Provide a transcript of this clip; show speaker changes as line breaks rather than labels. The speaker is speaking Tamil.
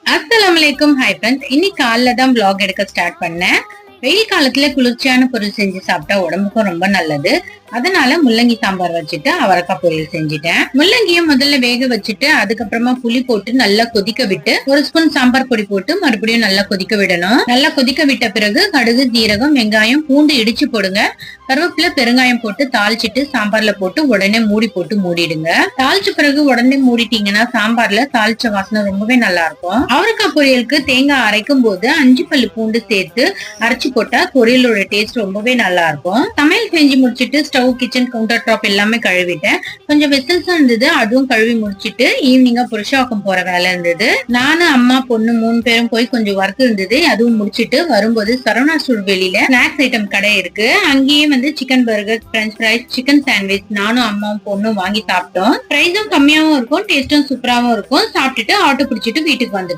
அஸ்ஸலாமலைக்கும். Hi friends. இன்னைக்கு காலைல தான் vlog எடுக்க ஸ்டார்ட் பண்ணேன். வெயில் காலத்துல குளிர்ச்சியான பொருள் செஞ்சு சாப்பிட்டா உடம்புக்கும் ரொம்ப நல்லது. அதனால முள்ளங்கி சாம்பார் வச்சுட்டு அவரைக்காய் பொரியல் செஞ்சுட்டேன். முள்ளங்கிய முதல்ல வேக வச்சுட்டு அதுக்கப்புறமா புளி போட்டு நல்லா கொதிக்க விட்டு ஒரு ஸ்பூன் சாம்பார் பொடி போட்டு மறுபடியும் நல்லா கொதிக்க விடணும். நல்லா கொதிக்க விட்ட பிறகு கடுகு, ஜீரகம், வெங்காயம், பூண்டு இடிச்சு போடுங்க. கருவேப்பிலை, பெருங்காயம் போட்டு தாளிச்சிட்டு சாம்பார்ல போட்டு உடனே மூடி போட்டு மூடிடுங்க. தாளிச்ச பிறகு உடனே மூடிட்டீங்கன்னா சாம்பார்ல தாளிச்ச வாசனை ரொம்பவே நல்லா இருக்கும். அவரைக்காய் பொரியலுக்கு தேங்காய் அரைக்கும் போது 5 பல்லு பூண்டு சேர்த்து அரைச்சு போட்டா பொரியலோட டேஸ்ட் ரொம்பவே நல்லா இருக்கும். சமையல் செஞ்சு முடிச்சிட்டு ஸ்டவ், கிச்சன், கவுண்டர் டாப் எல்லாமே கழுவிட்டேன். கொஞ்சம் வெசல்ஸா இருந்தது, அதுவும் கழுவி முடிச்சிட்டு ஈவினிங்கா புருஷாக்கம் போற வேலை இருந்தது. நானும் அம்மா, பொண்ணு 3 பேரும் போய் கொஞ்சம் ஒர்க் இருந்தது, அதுவும் முடிச்சிட்டு வரும்போது சரவணா ஸ்டோர் வெளியில ஸ்நாக்ஸ் ஐட்டம் கடை இருக்கு. அங்கேயே chicken burger, French fries, chicken sandwich நானும் அம்மாவும் பொண்ணும் வாங்கி சாப்பிட்டோம். பிரைஸும் கம்மியாவும் இருக்கும், டேஸ்டும் சூப்பராவும் இருக்கும். சாப்பிட்டுட்டு ஆட்டோ பிடிச்சிட்டு வீட்டுக்கு வந்துட்டோம்.